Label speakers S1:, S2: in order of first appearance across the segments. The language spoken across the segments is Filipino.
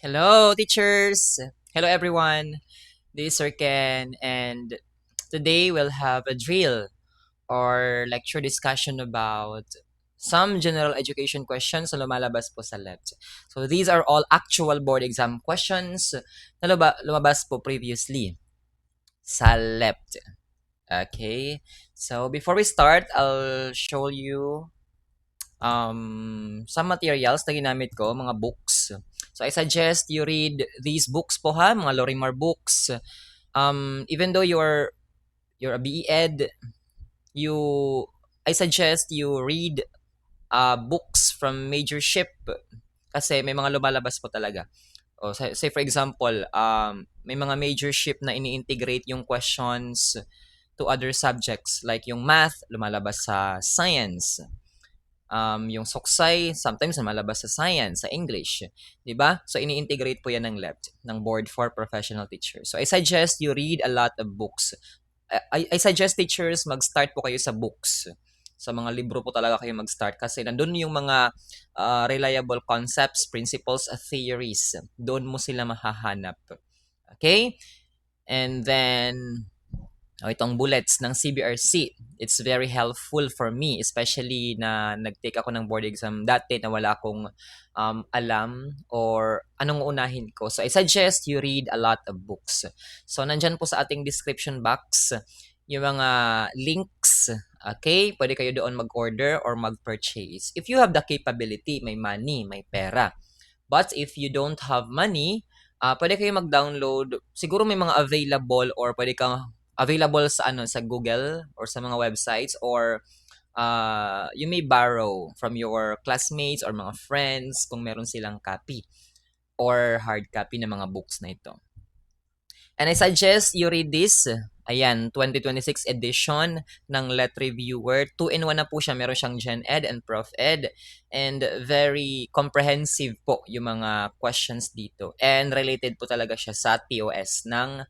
S1: Hello, teachers. Hello, everyone. This is Sir Ken, and today we'll have a drill or lecture discussion about some general education questions na lumalabas po sa left. So these are all actual board exam questions na lumabas po previously sa left. Okay. So before we start, I'll show you some materials na ginamit ko, mga books. So I suggest you read these books po ha, mga Lorimar books. Even though you're a BE Ed, you I suggest you read books from major ship kasi may mga lumalabas po talaga. O say for example, may mga major ship na ini-integrate yung questions to other subjects like yung math lumalabas sa science, yung suksay, sometimes lumalabas sa science, sa English. 'Di ba? So, ini-integrate po yan ng left, ng board for professional teachers. So, I suggest you read a lot of books. I suggest teachers mag-start po kayo sa books. Sa mga libro po talaga kayo mag-start kasi nandun yung mga reliable concepts, principles, theories. Doon mo sila mahahanap. Okay? And then, itong bullets ng CBRC, it's very helpful for me, especially na nag-take ako ng board exam dati na wala akong alam or anong unahin ko. So, I suggest you read a lot of books. So, nandyan po sa ating description box yung mga links. Okay? Pwede kayo doon mag-order or mag-purchase. If you have the capability, may money, may pera. But if you don't have money, pwede kayo mag-download. Siguro may mga available or pwede kang available sa Google or sa mga websites, or you may borrow from your classmates or mga friends kung meron silang copy or hard copy ng mga books na ito. And I suggest you read this. Ayan, 2026 edition ng Let Reviewer. 2-in-1 na po siya. Meron siyang Gen Ed and Prof Ed. And very comprehensive po yung mga questions dito. And related po talaga siya sa TOS ng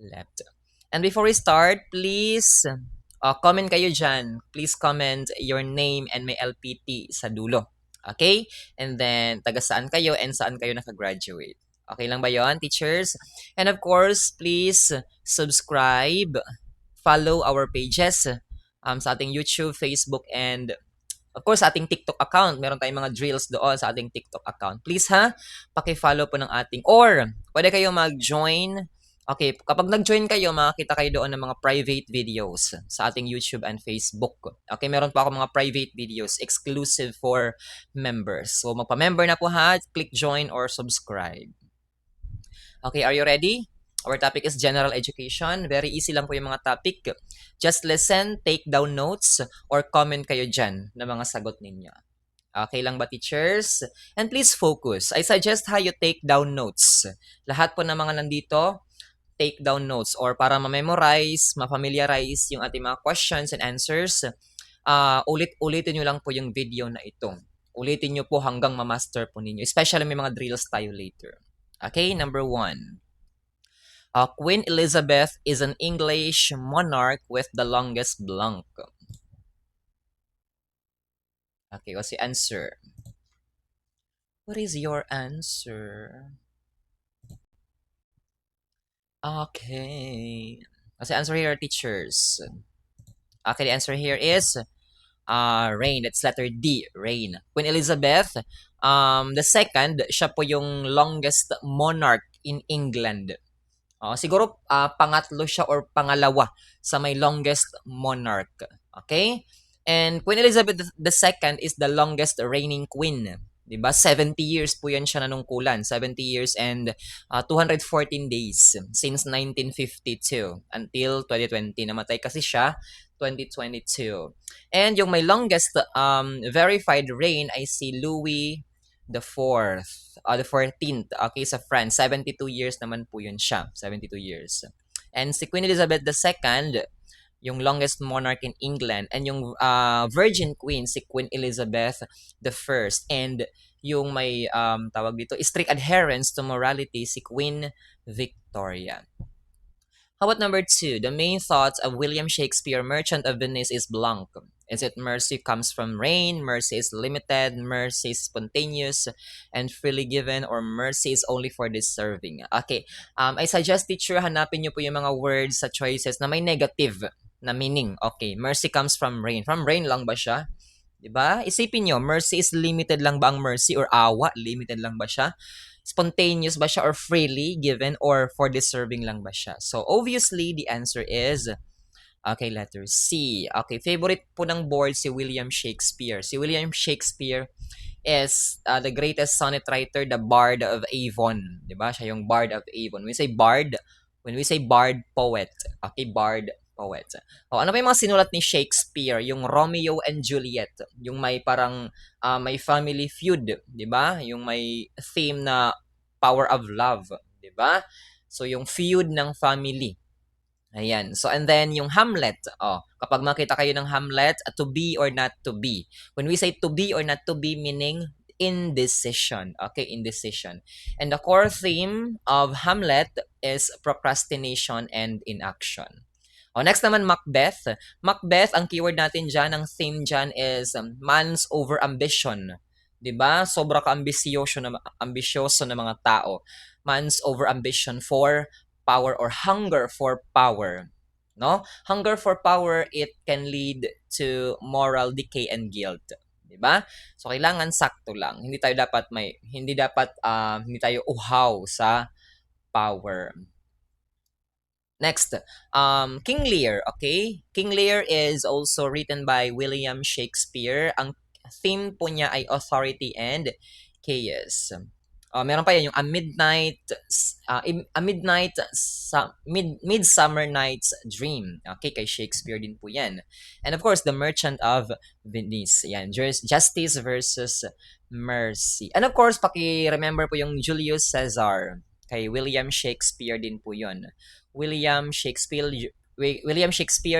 S1: left. And before we start, please comment kayo dyan. Please comment your name and may LPT sa dulo. Okay? And then, taga saan kayo and saan kayo nakagraduate. Okay lang ba yon, teachers? And of course, please subscribe, follow our pages sa ating YouTube, Facebook, and of course, sa ating TikTok account. Meron tayong mga drills doon sa ating TikTok account. Please ha, paki-follow po ng ating, or pwede kayo mag-join. Okay, kapag nag-join kayo, makakita kayo doon ng mga private videos sa ating YouTube and Facebook. Okay, meron pa ako mga private videos exclusive for members. So, magpa-member na po ha, click join or subscribe. Okay, are you ready? Our topic is general education. Very easy lang po yung mga topic. Just listen, take down notes, or comment kayo dyan na mga sagot ninyo. Okay lang ba, teachers? And please focus. I suggest how you take down notes. Lahat po ng mga nandito, take down notes or para ma-memorize, ma-familiarize yung ating mga questions and answers. Ulit-ulitin nyo lang po yung video na ito. Ulitin nyo po hanggang ma-master po ninyo. Especially may mga drills tayo later. Okay, number 1. Queen Elizabeth is an English monarch with the longest blank. Okay, what's the answer? What is your answer? Okay. What's the answer here, teachers? Okay, the answer here is reign. That's letter D, reign. Queen Elizabeth, the second, siya po yung longest monarch in England. Siguro pangatlo siya or pangalawa sa may longest monarch. Okay? And Queen Elizabeth II is the longest reigning queen. 'Di ba? 70 years po 'yan siya nanungkulan. 70 years and 214 days since 1952 until 2020. Namatay kasi siya 2022. And yung may longest verified reign ay si Louis the 4th, the 14th, okay, sa France. 72 years naman po yun siya. 72 years. And si Queen Elizabeth II, yung longest monarch in England. And yung Virgin Queen, si Queen Elizabeth the First. And yung may tawag dito, strict adherence to morality, si Queen Victoria. How about number two? The main thoughts of William Shakespeare, Merchant of Venice, is blank. Is it mercy comes from rain, mercy is limited, mercy is spontaneous and freely given, or mercy is only for deserving? Okay, I suggest teacher, hanapin niyo po yung mga words sa choices na may negative na meaning. Okay, mercy comes from rain. From rain lang ba siya? 'Di ba? Isipin niyo, mercy is limited lang ba ang mercy or awa? Limited lang ba siya? Spontaneous ba siya or freely given or for deserving lang ba siya? So obviously the answer is okay, letter C. Okay, favorite po ng board si William Shakespeare. Si William Shakespeare is the greatest sonnet writer, the Bard of Avon. 'Di ba? Siya yung Bard of Avon. When we say bard, poet. Okay, bard, poet. O, ano pa yung mga sinulat ni Shakespeare? Yung Romeo and Juliet. Yung may parang may family feud, 'di ba? Yung may theme na power of love, 'di ba? So yung feud ng family. Ayan. So, and then, yung Hamlet. Oh, kapag makita kayo ng Hamlet, to be or not to be. When we say to be or not to be, meaning indecision. Okay, indecision. And the core theme of Hamlet is procrastination and inaction. Oh, next naman, Macbeth. Macbeth, ang keyword natin dyan, ang theme dyan is man's over ambition. 'Di ba? Sobra ka ambisyoso na mga tao. Man's over ambition for power or hunger for power. No? Hunger for power, it can lead to moral decay and guilt. 'Di ba? So kailangan sakto lang. Hindi tayo uhaw sa power. Next, King Lear, okay? King Lear is also written by William Shakespeare. Ang theme po niya ay authority and chaos. Meron pa yan yung Midsummer Night's Dream. Okay, kay Shakespeare din po yan. And of course, The Merchant of Venice. Yan, Justice versus Mercy. And of course, paki-remember po yung Julius Caesar. Kay William Shakespeare din po yun. William Shakespeare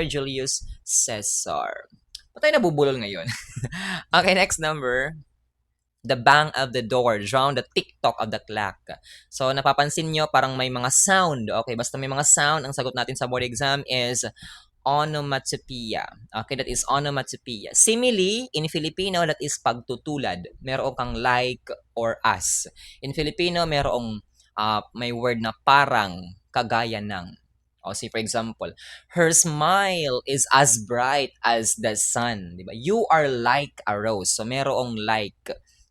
S1: Julius Caesar. Ba't tayo nabubulol ngayon? Okay, next number. The bang of the door, drown the tick-tock of the clock. So, napapansin nyo, parang may mga sound. Okay, basta may mga sound, ang sagot natin sa board exam is onomatopoeia. Okay, that is onomatopoeia. Simile, in Filipino, that is pagtutulad. Meron kang like or as. In Filipino, merong may word na parang, kagaya ng. O, see, for example, her smile is as bright as the sun. Diba? You are like a rose. So, merong like.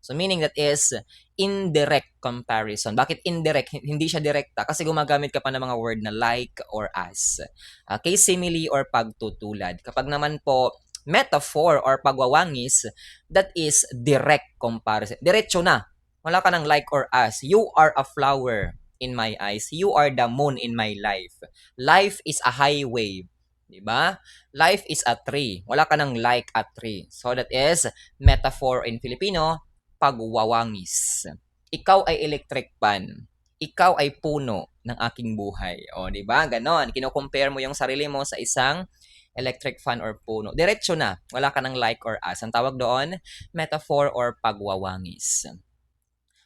S1: So, meaning that is indirect comparison. Bakit indirect? Hindi siya direkta kasi gumagamit ka pa ng mga word na like or as. Okay, simile or pagtutulad. Kapag naman po metaphor or pagwawangis, that is direct comparison. Diretso na. Wala ka ng like or as. You are a flower in my eyes. You are the moon in my life. Life is a highway. Diba? Life is a tree. Wala ka ng like a tree. So that is metaphor in Filipino, pagwawangis. Ikaw ay electric pan. Ikaw ay puno ng aking buhay. O, di ba? Ganon. Kino-compare mo yung sarili mo sa isang electric fan or puno. Diretso na. Wala ka ng like or as. Ang tawag doon, metaphor or pagwawangis.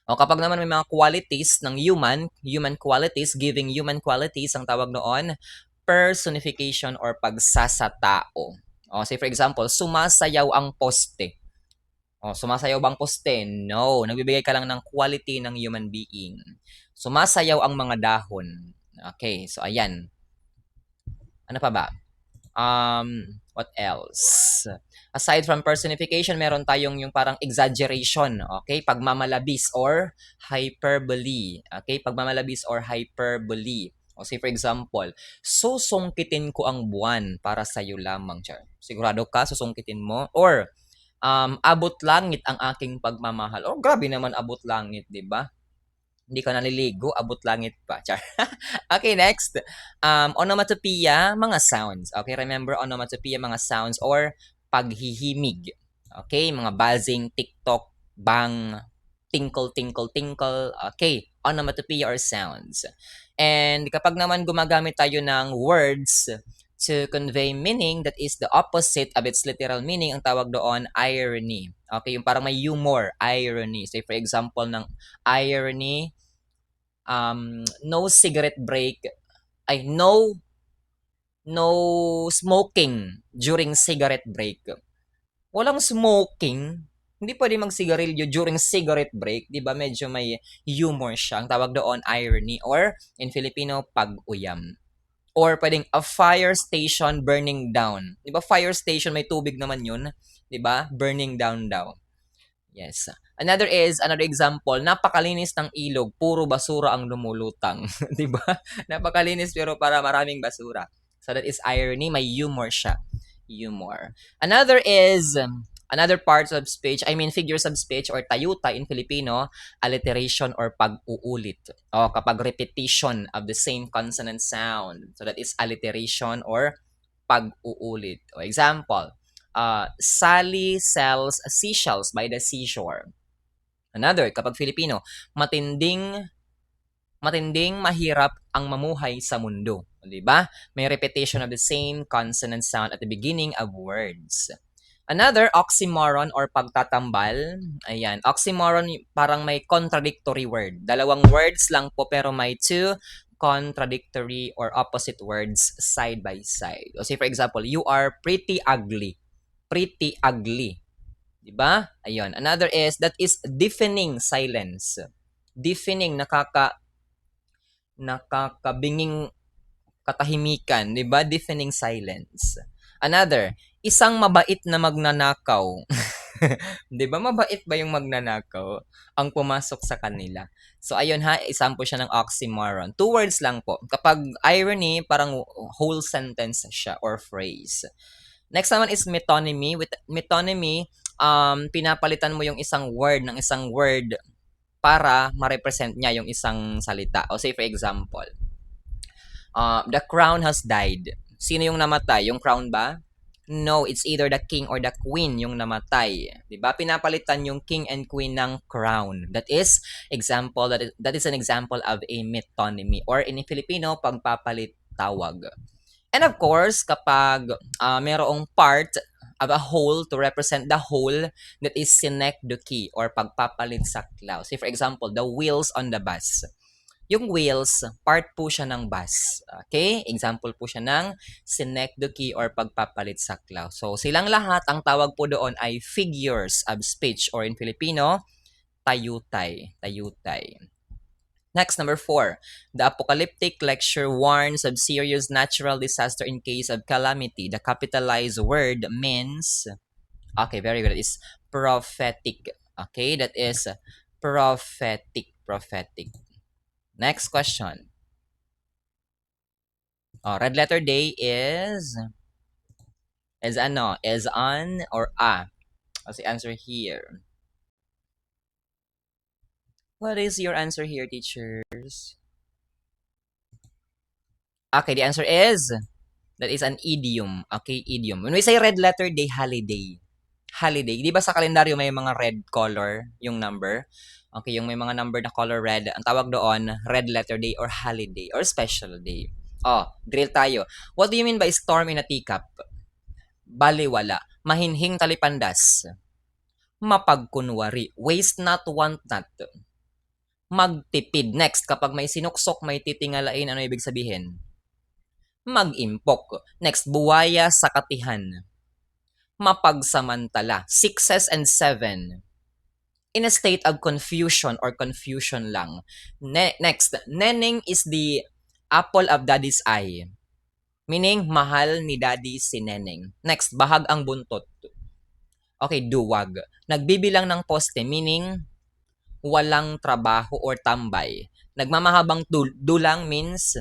S1: O kapag naman may mga qualities ng human qualities, giving human qualities, ang tawag doon, personification or pagsasatao. O, say for example, sumasayaw ang poste. Oh, sumasayaw bang poste? No. Nagbibigay ka lang ng quality ng human being. Sumasayaw ang mga dahon. Okay, so ayan. Ano pa ba? What else? Aside from personification, meron tayong yung parang exaggeration, okay? Pagmamalabis or hyperbole. Okay? Pagmamalabis or hyperbole. O say for example, susungkitin ko ang buwan para sa iyo lamang, Char. Sigurado ka susungkitin mo? Or abot langit ang aking pagmamahal. Oh, grabe naman abot langit, 'di ba? Hindi ka naliligo, abot langit pa. Char. Okay, next. Onomatopoeia, mga sounds. Okay, remember onomatopoeia, mga sounds or paghihimig. Okay, mga buzzing, tiktok, bang, tinkle, tinkle, tinkle. Okay, onomatopoeia or sounds. And kapag naman gumagamit tayo ng words to convey meaning that is the opposite of its literal meaning, ang tawag doon, irony. Okay, yung parang may humor, irony. Say for example ng irony, no cigarette break, no No smoking during cigarette break. Walang smoking. Hindi pwede magsigarilyo during cigarette break. Di ba? Medyo may humor siya. Ang tawag doon, irony. Or, in Filipino, pag-uyam. Or pwedeng a fire station burning down. 'Di ba fire station may tubig naman 'yun, 'di ba? Burning down daw. Yes. Another example, napakalinis ng ilog, puro basura ang lumulutang, 'di ba? Napakalinis pero para maraming basura. So that is irony, may humor siya. Humor. Another parts of speech, I mean figures of speech or tayuta in Filipino, alliteration or pag-uulit. O kapag repetition of the same consonant sound. So that is alliteration or pag-uulit. O example, Sally sells seashells by the seashore. Another, kapag Filipino, matinding matinding mahirap ang mamuhay sa mundo. Di ba? May repetition of the same consonant sound at the beginning of words. Another, oxymoron or pagtatambal. Ayan, oxymoron parang may contradictory word. Dalawang words lang po pero may two contradictory or opposite words side by side. O say for example, you are pretty ugly. Pretty ugly. Diba? Ayun. Another is, that is deafening silence. Deafening, nakakabinging katahimikan, 'di ba? Deafening silence. Another, isang mabait na magnanakaw. 'Di ba mabait ba yung magnanakaw ang pumasok sa kanila? So ayun ha, example siya ng oxymoron. Two words lang po. Kapag irony, parang whole sentence siya or phrase. Next naman is metonymy. With metonymy, pinapalitan mo yung isang word ng isang word para ma-represent niya yung isang salita. O say for example, the crown has died. Sino yung namatay? Yung crown ba? No, it's either the king or the queen yung namatay. 'Di ba? Pinapalitan yung king and queen ng crown. That is an example of a metonymy or in Filipino pagpapalit tawag. And of course, kapag merong part of a whole to represent the whole, that is synecdoche or pagpapalit saklaw. Say for example, the wheels on the bus. Yung wheels, part po siya ng bus. Okay? Example po siya ng synecdoche or pagpapalit saklaw. So, silang lahat, ang tawag po doon ay figures of speech or in Filipino, tayutay. Tayutay. Next, number 4. The apocalyptic lecture warns of serious natural disaster in case of calamity. The capitalized word means, okay, very good. It's prophetic. Okay, that is prophetic. Prophetic. Next question. Red letter day is ano? Is on or a? What's the answer here? What is your answer here, teachers? Okay, the answer is, that is an idiom. Okay, idiom. When we say red letter day, holiday. Holiday. Di ba sa kalendaryo may mga red color yung number? Okay, yung may mga number na color red, ang tawag doon, red letter day or holiday or special day. Drill tayo. What do you mean by storm in a teacup? Baliwala. Mahinhing talipandas. Mapagkunwari. Waste not, want not. Magtipid. Next, kapag may sinuksok, may titingalain, ano ibig sabihin? Mag-impok. Next, buwaya sa katihan. Mapagsamantala. 6 and 7. In a state of confusion or confusion lang. Next, neneng is the apple of daddy's eye. Meaning, mahal ni daddy si neneng. Next, bahag ang buntot. Okay, duwag. Nagbibilang ng poste, meaning, walang trabaho or tambay. Nagmamahabang dulang means,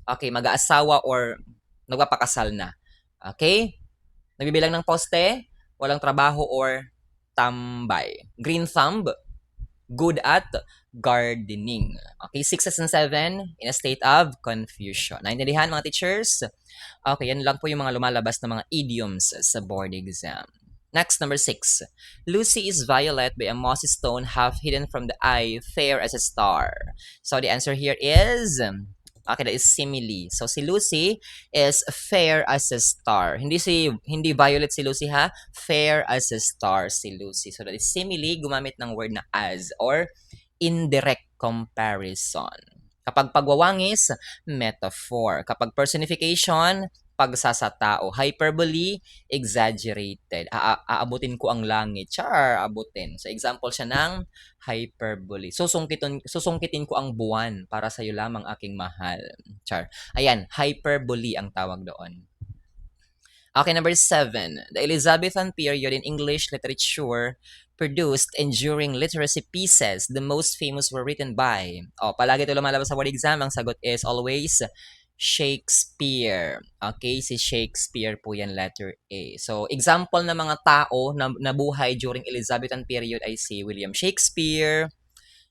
S1: okay, mag-aasawa or nagpapakasal na. Okay? Nagbibilang ng poste, walang trabaho or tambay. Green thumb, good at gardening. Okay, 6 and 7 in a state of confusion. Naintindihan mga teachers? Okay, yan lang po yung mga lumalabas na mga idioms sa board exam. Next, number 6. Lucy is violet by a mossy stone half hidden from the eye, fair as a star. So the answer here is, okay, that is simile. So si Lucy is fair as a star. Hindi violet si Lucy ha, fair as a star si Lucy. So that is simile, gumamit ng word na as or indirect comparison. Kapag pagwawangis, metaphor. Kapag personification, pagsasatao. Hyperbole, exaggerated. Aabutin ko ang langit. Char, abutin. So, example siya ng hyperbole. Susungkitin ko ang buwan para sa'yo lamang aking mahal. Char. Ayan, hyperbole ang tawag doon. Okay, number 7. The Elizabethan period in English literature produced enduring literacy pieces. The most famous were written by. Palagi ito lumalabas sa word exam. Ang sagot is always Shakespeare. Okay, si Shakespeare po yan, letter A. So, example ng mga tao na nabuhay during Elizabethan period ay si William Shakespeare,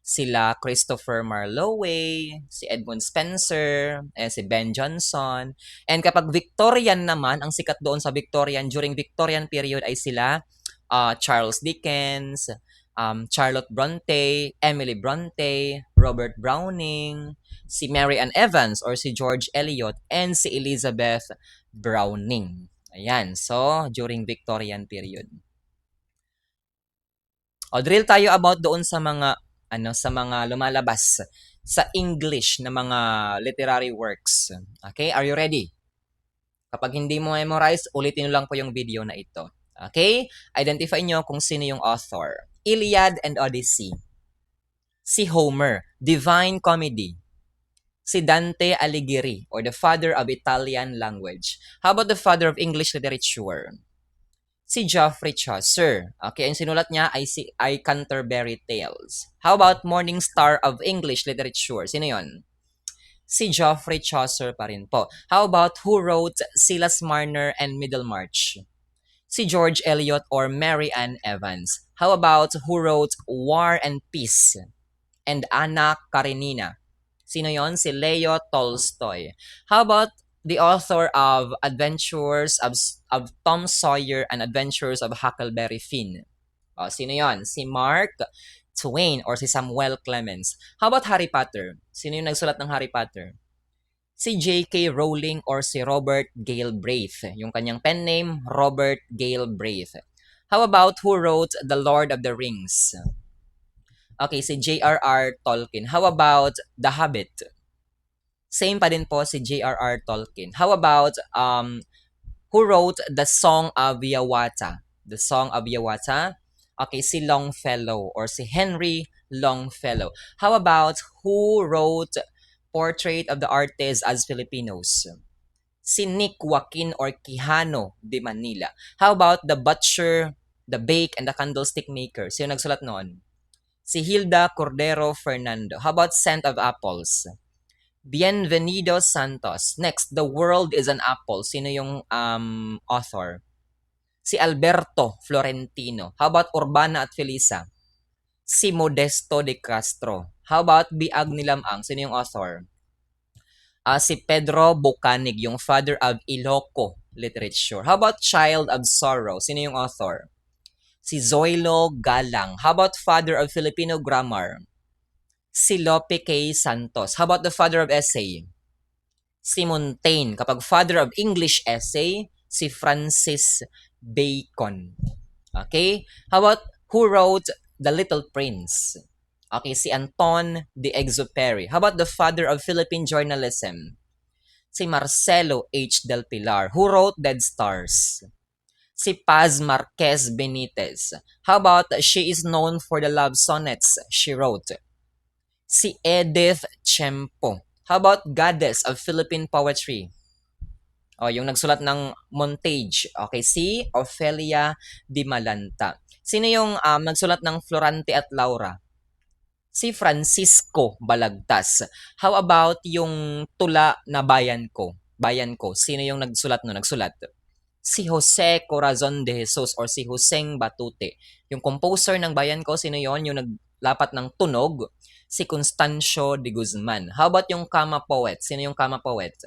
S1: sila Christopher Marlowe, si Edmund Spencer, si Ben Jonson. And kapag Victorian naman, ang sikat doon sa Victorian, during Victorian period ay sila Charles Dickens, Charlotte Bronte, Emily Bronte, Robert Browning, si Mary Ann Evans or si George Eliot, and si Elizabeth Browning. Ayan, so during Victorian period. Drill tayo about doon sa mga sa mga lumalabas sa English na mga literary works. Okay? Are you ready? Kapag hindi mo memorize, ulitin nyo lang po yung video na ito. Okay? Identify nyo kung sino yung author. Iliad and Odyssey. Si Homer, Divine Comedy. Si Dante Alighieri, or the father of Italian language. How about the father of English literature? Si Geoffrey Chaucer. Okay, ang sinulat niya ay Canterbury Tales. How about Morning Star of English Literature? Sino yon? Si Geoffrey Chaucer pa rin po. How about who wrote Silas Marner and Middlemarch? Si George Eliot or Mary Ann Evans. How about who wrote War and Peace and Anna Karenina? Sino yon? Si Leo Tolstoy. How about the author of Adventures of Tom Sawyer and Adventures of Huckleberry Finn? Sino yon? Si Mark Twain or si Samuel Clemens. How about Harry Potter? Sino yung nagsulat ng Harry Potter? Si J.K. Rowling or si Robert Galbraith. Yung kanyang pen name, Robert Galbraith. How about who wrote The Lord of the Rings? Okay, si J.R.R. Tolkien. How about The Hobbit? Same pa din po si J.R.R. Tolkien. How about who wrote The Song of Hiawatha? The Song of Hiawatha? Okay, si Longfellow or si Henry Longfellow. How about who wrote Portrait of the Artists as Filipinos? Si Nick Joaquin or Quijano de Manila. How about The Butcher, The Bake, and the Candlestick Maker? Sino nagsulat noon? Si Hilda Cordero Fernando. How about Scent of Apples? Bienvenido Santos. Next, The World is an Apple. Sino yung author? Si Alberto Florentino. How about Urbana at Felisa? Si Modesto de Castro. How about Biag ni Lamang? Sino yung author? Si Pedro Bocanig, yung father of Iloco literature. How about Child of Sorrow? Sino yung author? Si Zoilo Galang. How about father of Filipino grammar? Si Lope K. Santos. How about the father of essay? Si Montaigne. Kapag father of English essay, si Francis Bacon. Okay? How about who wrote The Little Prince? Okay, si Anton de Exupéry. How about the father of Philippine journalism? Si Marcelo H. Del Pilar. Who wrote Dead Stars? Si Paz Marquez Benitez. How about she is known for the love sonnets she wrote? Si Edith Chempo. How about goddess of Philippine poetry? Yung nagsulat ng Montage. Okay, si Ofelia Di Malanta. Sino yung nagsulat ng Florante at Laura? Si Francisco Balagtas. How about yung Tula na Bayan Ko? Bayan Ko. Sino yung nagsulat no? Nagsulat. Si Jose Corazon de Jesus or si Joseng Batute. Yung composer ng Bayan Ko, sino yon? Yung naglapat ng tunog, si Constancio de Guzman. How about yung Kama Poet? Sino yung Kama Poet?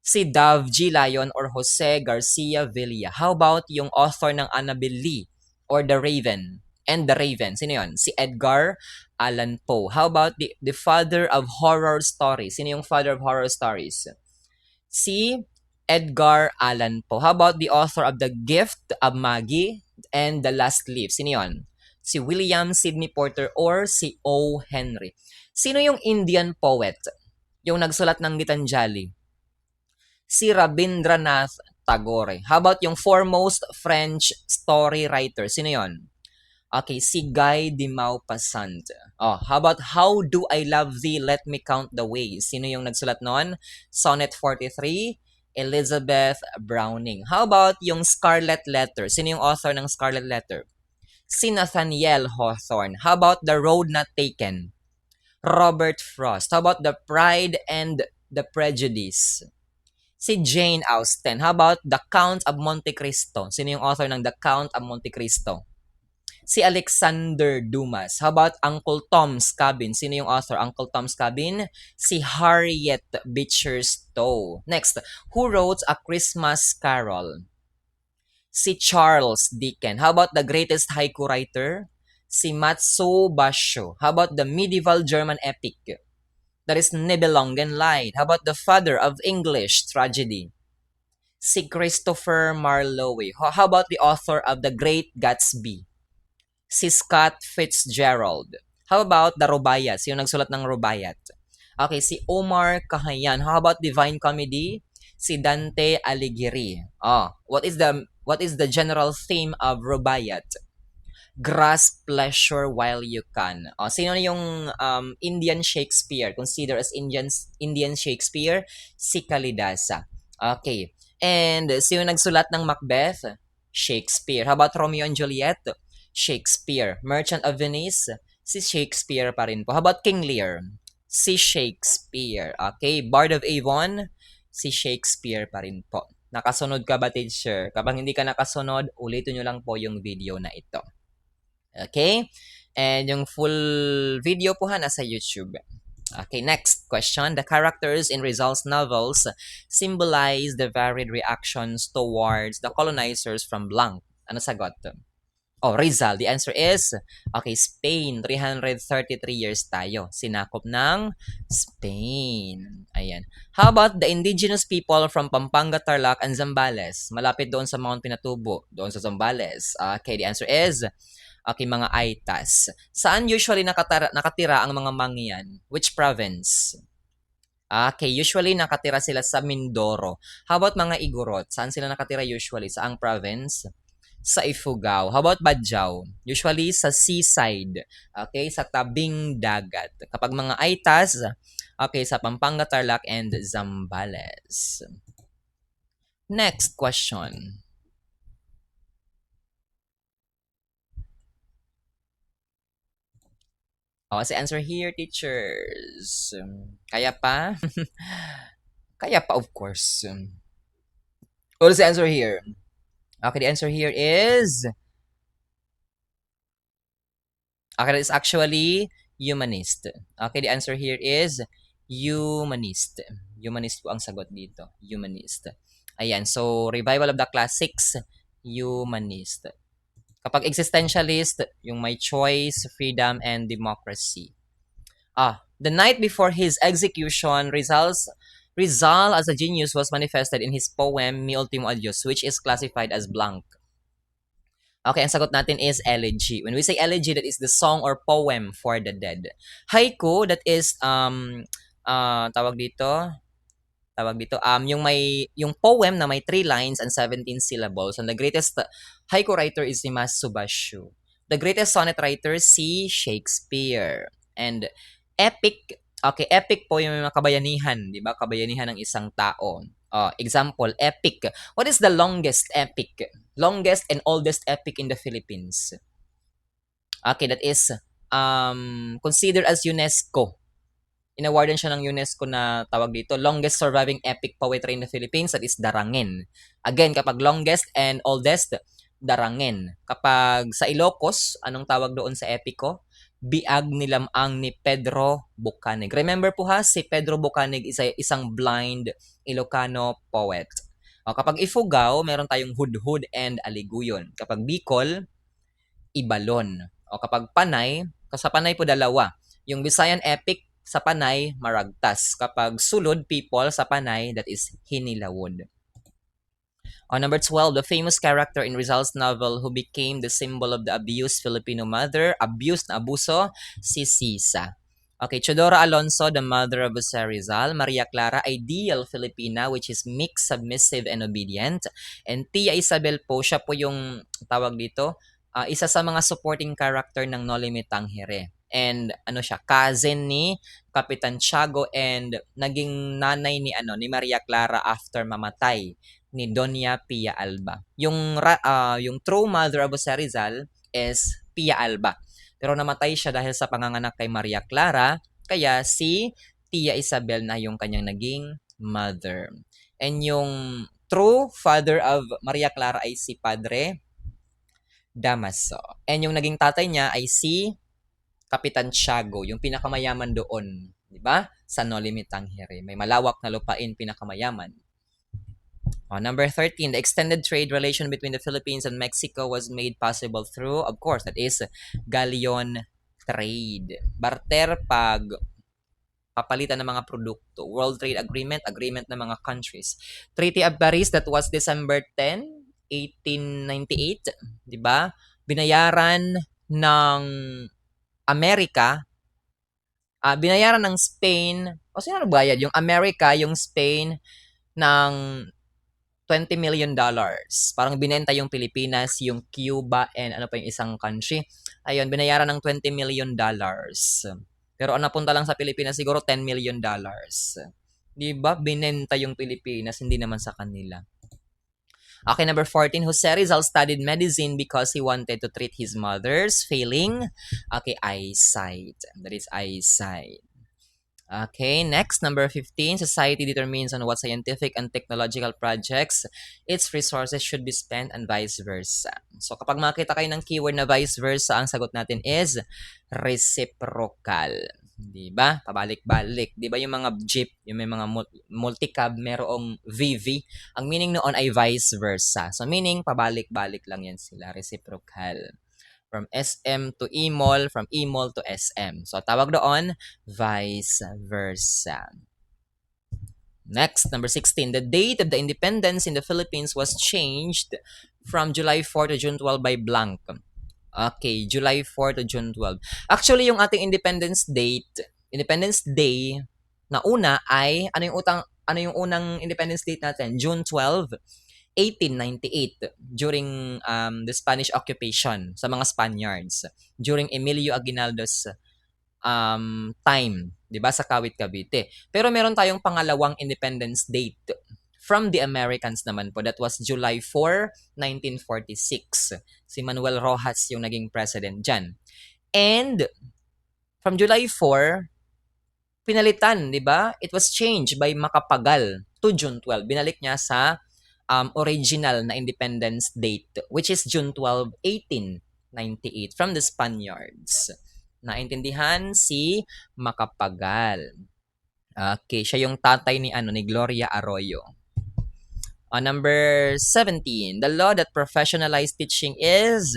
S1: Si Dove G. Lyon or Jose Garcia Villa. How about yung author ng Annabel Lee or The Raven? And The Raven. Sino yon? Si Edgar Allan Poe. How about the father of horror stories? Sino yung father of horror stories? Si Edgar Allan Poe. How about the author of The Gift of Maggie and The Last Leaf? Sino yon? Si William Sidney Porter or si O. Henry. Sino yung Indian poet? Yung nagsulat ng Gitanjali, si Rabindranath Tagore. How about yung foremost French story writer? Sino yon? Okay, si Guy de Maupassant. Oh, how about How Do I Love Thee, Let Me Count the Ways? Sino yung nagsulat nun? Sonnet 43, Elizabeth Browning. How about yung Scarlet Letter? Sino yung author ng Scarlet Letter? Si Nathaniel Hawthorne. How about The Road Not Taken? Robert Frost. How about The Pride and the Prejudice? Si Jane Austen. How about The Count of Monte Cristo? Sino yung author ng The Count of Monte Cristo? Si Alexander Dumas. How about Uncle Tom's Cabin? Sino yung author? Uncle Tom's Cabin? Si Harriet Beecher Stowe. Next, who wrote A Christmas Carol? Si Charles Dickens. How about the greatest haiku writer? Si Matsuo Basho. How about the medieval German epic? That is Nibelungen Lied. How about the father of English tragedy? Si Christopher Marlowe. How about the author of The Great Gatsby? Si Scott Fitzgerald. How about the Rubaiyat? Yung nagsulat ng Rubaiyat. Okay, si Omar Khayyam. How about Divine Comedy? Si Dante Alighieri. What is the general theme of Rubaiyat? Grasp pleasure while you can. Sino yung Indian Shakespeare? Consider as Indian Shakespeare? Si Kalidasa. Okay. And sino nagsulat ng Macbeth? Shakespeare. How about Romeo and Juliet? Shakespeare. Merchant of Venice? Si Shakespeare pa rin po. How about King Lear? Si Shakespeare. Okay. Bard of Avon? Si Shakespeare pa rin po. Nakasunod ka ba, teacher? Kapag hindi ka nakasunod, ulitin nyo lang po yung video na ito. Okay? And yung full video po nasa YouTube. Okay, next question. The characters in Rizal's novels symbolize the varied reactions towards the colonizers from blank. Ano sagot? Oh, Rizal. The answer is, okay, Spain. 333 years tayo. Sinakop ng Spain. Ayan. How about the indigenous people from Pampanga, Tarlac, and Zambales? Malapit doon sa Mount Pinatubo. Doon sa Zambales. Okay, the answer is, okay, mga Aitas. Saan usually nakatira ang mga Mangyan? Which province? Okay, usually nakatira sila sa Mindoro. How about mga Igorot? Saan sila nakatira usually? Saang province? Sa Ifugao. How about Badjao? Usually sa seaside. Okay, sa tabing dagat. Kapag mga Aitas, okay, sa Pampanga, Tarlac, and Zambales. Next question. What's the answer here, teachers? Kaya pa? Kaya pa, of course. What is the answer here? Okay, the answer here is... Okay, that is actually humanist. Okay, the answer here is humanist. Humanist po ang sagot dito. Humanist. Ayan, so revival of the classics, humanist. Kapag existentialist, yung may choice, freedom, and democracy. The night before his execution, Rizal as a genius was manifested in his poem Mi Ultimo Adios, which is classified as blank. Okay, ang sagot natin is elegy. When we say elegy, that is the song or poem for the dead. Haiku, that is yung poem na may 3 lines and 17 syllables, and the greatest haiku writer is si Masubashu. The greatest sonnet writer si Shakespeare. And epic, okay, epic po yung mga kabayanihan, di ba? Kabayanihan ng isang tao. Example, epic. What is the longest epic? Longest and oldest epic in the Philippines? Okay, that is considered as UNESCO. Inawardan siya ng UNESCO na tawag dito, longest surviving epic poetry in the Philippines, that is Darangin. Again, kapag longest and oldest, Darangin. Kapag sa Ilocos, anong tawag doon sa epiko? Biag Nilamang ni Pedro Bucanig. Remember po si Pedro Bucanig is isang blind Ilocano poet. Kapag Ifugao, meron tayong Hudhud and Aliguyon. Kapag Bicol, Ibalon. Kapag Panay, sa Panay po dalawa. Yung Visayan epic, sa Panay, Maragtas. Kapag Sulud people sa Panay, that is Hinilawod. Number 12, the famous character in Rizal's novel who became the symbol of the abused Filipino mother, abused na abuso, si Sisa. Okay, Chodora Alonso, the mother of Jose Rizal. Maria Clara, ideal Filipina, which is mixed, submissive, and obedient. And Tia Isabel po, siya po yung tawag dito, isa sa mga supporting character ng No Limit Tangere. And ano siya, cousin ni Kapitan Tiago and naging nanay ni ni Maria Clara after mamatay ni Doña Pia Alba. Yung true mother of Jose Rizal is Pia Alba. Pero namatay siya dahil sa panganganak kay Maria Clara, kaya si Tia Isabel na yung kanyang naging mother. And yung true father of Maria Clara ay si Padre Damaso. And yung naging tatay niya ay si Kapitan Tiago, yung pinakamayaman doon, 'di ba? Sa No Limit Tangere. May malawak na lupain, pinakamayaman. Number 13, the extended trade relation between the Philippines and Mexico was made possible through, of course, that is galleon trade. Barter pag papalitan ng mga produkto. World Trade Agreement, agreement ng mga countries. Treaty of Paris, that was December 10, 1898, di ba? Binayaran ng Amerika, binayaran ng Spain, o sino nagbayad? Yung Amerika, yung Spain, ng $20 million. Parang binenta yung Pilipinas, yung Cuba, and ano pa yung isang country. Ayun, binayaran ng $20 million. Pero ang napunta lang sa Pilipinas siguro $10 million. Di ba? Binenta yung Pilipinas, hindi naman sa kanila. Okay, number 14, Jose Rizal studied medicine because he wanted to treat his mother's failing, eyesight. That is eyesight. Okay, next, number 15, society determines on what scientific and technological projects its resources should be spent and vice versa. So, kapag makita kayo ng keyword na vice versa, ang sagot natin is reciprocal. Diba? Pabalik-balik. Diba yung mga jeep, yung may mga multicab, merong VV. Ang meaning noon ay vice versa. So, meaning, pabalik-balik lang yan sila. Reciprocal. From SM to E-Mall, from E-Mall to SM. So, tawag doon, vice versa. Next, number 16. The date of the independence in the Philippines was changed from July 4 to June 12 by blank. Okay, July 4 to June 12. Actually, yung ating Independence Day na una ay, ano yung unang Independence Date natin? June 12, 1898 during the Spanish occupation sa mga Spaniards during Emilio Aguinaldo's time, 'di ba, sa Kawit Cavite. Pero meron tayong pangalawang Independence Date from the Americans naman po. That was July 4, 1946. Si Manuel Rojas yung naging president dyan. And from July 4, pinalitan, 'di ba? It was changed by Macapagal to June 12. Binalik niya sa original na independence date, which is June 12, 1898 from the Spaniards. Naintindihan si Macapagal. Okay, siya yung tatay ni Gloria Arroyo. Number 17, the law that professionalized teaching is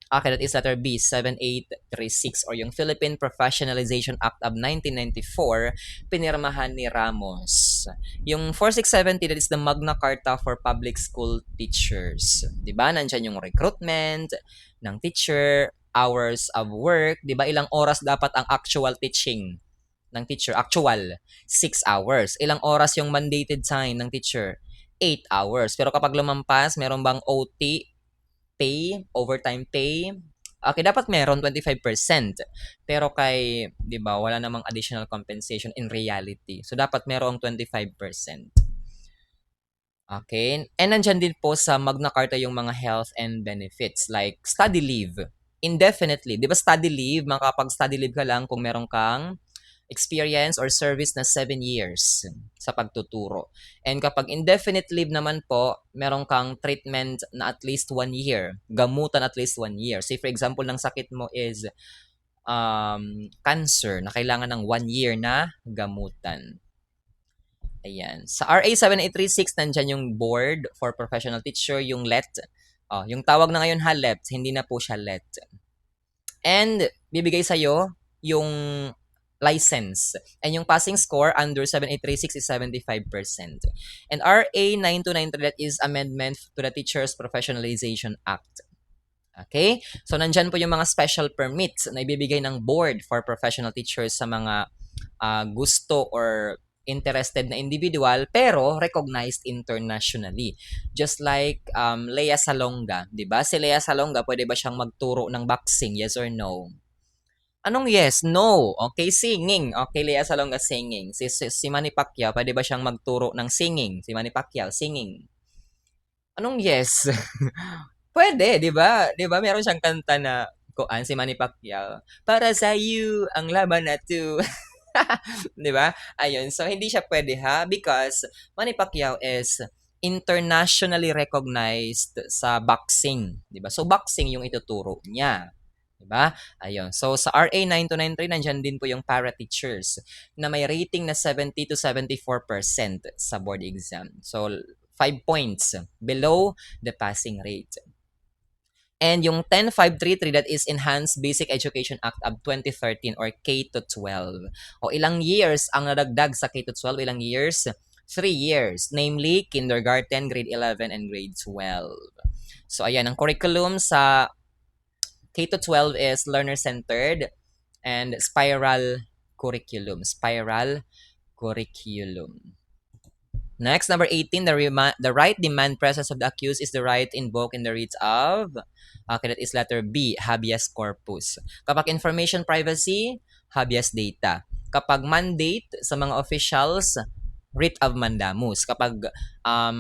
S1: that is letter B, 7836 or yung Philippine Professionalization Act of 1994, pinirmahan ni Ramos. Yung 4670, that is the Magna Carta for Public School Teachers. 'Di ba? Nandiyan yung recruitment ng teacher, hours of work, 'di ba? Ilang oras dapat ang actual teaching ng teacher? Actual, 6 hours. Ilang oras yung mandated time ng teacher? 8 hours. Pero kapag lumampas, meron bang OT, pay, overtime pay? Okay, dapat meron 25%. Pero kay, 'di ba, wala namang additional compensation in reality. So dapat merong 25%. Okay? And nandyan din po sa Magna Carta yung mga health and benefits like study leave. Indefinitely. 'Di ba study leave, makapag-study leave ka lang kung meron kang experience or service na 7 years sa pagtuturo. And kapag indefinite leave naman po, meron kang treatment na at least 1 year. Gamutan at least 1 year. Say for example, ng sakit mo is cancer na kailangan ng 1 year na gamutan. Ayan. Sa RA 7836, nandyan yung Board for Professional Teacher, yung LET. Yung tawag na ngayon HALET, hindi na po siya LET. And bibigay sa'yo yung license. And yung passing score under 7836 is 75%. And RA 9293, that is amendment to the Teachers Professionalization Act. Okay? So, nandyan po yung mga special permits na ibibigay ng board for professional teachers sa mga gusto or interested na individual pero recognized internationally. Just like Lea Salonga, 'di ba? Si Lea Salonga, pwede ba siyang magturo ng boxing? Yes or no? Anong yes? No. Okay, singing. Okay, Lea Salonga, singing. Si Manny Pacquiao, pwede ba siyang magturo ng singing? Si Manny Pacquiao, singing. Anong yes? Pwede, 'di ba? 'Di ba meron siyang kanta na kuan si Manny Pacquiao. Para sa you ang laban na to. 'Di ba? Ayun, so hindi siya pwede ha because Manny Pacquiao is internationally recognized sa boxing, 'di ba? So boxing yung ituturo niya. 'Di ba? Ayun. So sa RA 9293 nandiyan din po yung para teachers na may rating na 70 to 74% sa board exam. So 5 points below the passing rate. And yung 10533 that is Enhanced Basic Education Act of 2013 or K to 12. O ilang years ang nadagdag sa K to 12? Ilang years? 3 years. Namely, kindergarten, grade 11, and grade 12. So ayan, ang curriculum sa K to 12 is learner-centered and spiral curriculum. Spiral curriculum. Next, number 18, the right demand presence of the accused is the right invoked in the writs of, okay, that is letter B, habeas corpus. Kapag information privacy, habeas data. Kapag mandate sa mga officials, writ of mandamus. Kapag